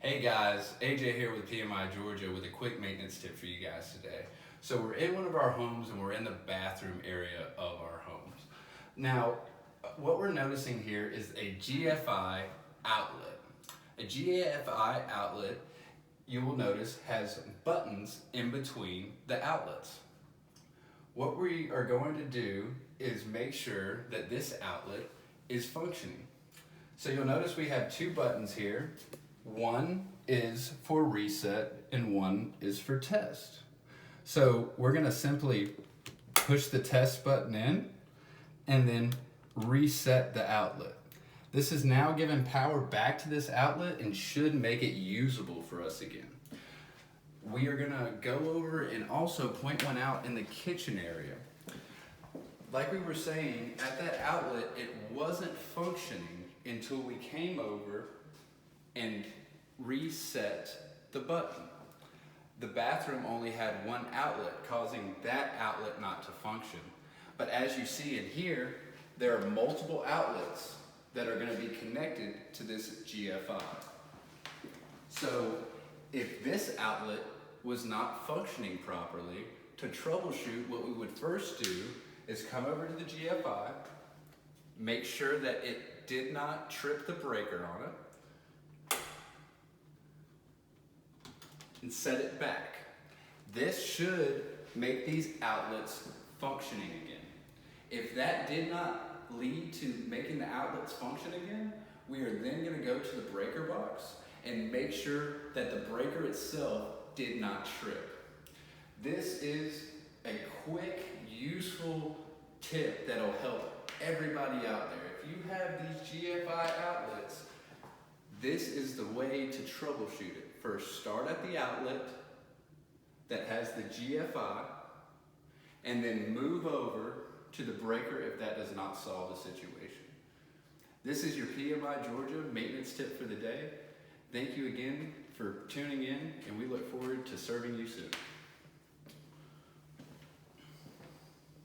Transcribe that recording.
Hey guys, AJ here with PMI Georgia with a quick maintenance tip for you guys today. So we're in one of our homes and we're in the bathroom area of our homes. Now, what we're noticing here is a GFI outlet. A GFI outlet, you will notice, has buttons in between the outlets. What we are going to do is make sure that this outlet is functioning. So you'll notice we have two buttons here. One is for reset and one is for test. So we're going to simply push the test button in and then reset the outlet. This is now giving power back to this outlet and should make it usable for us again. We are going to go over and also point one out in the kitchen area. Like we were saying, at that outlet, it wasn't functioning until we came over and reset the button. The bathroom only had one outlet, causing that outlet not to function. But as you see in here, there are multiple outlets that are going to be connected to this GFI. So if this outlet was not functioning properly, to troubleshoot, what we would first do is come over to the GFI, make sure that it did not trip the breaker on it, and set it back. This should make these outlets functioning again. If that did not lead to making the outlets function again, we are then going to go to the breaker box and make sure that the breaker itself did not trip. This is a quick, useful tip that'll help everybody out there. If you have these GFI outlets, this is the way to troubleshoot it. First, start at the outlet that has the GFI, and then move over to the breaker if that does not solve the situation. This is your PMI Georgia maintenance tip for the day. Thank you again for tuning in, and we look forward to serving you soon.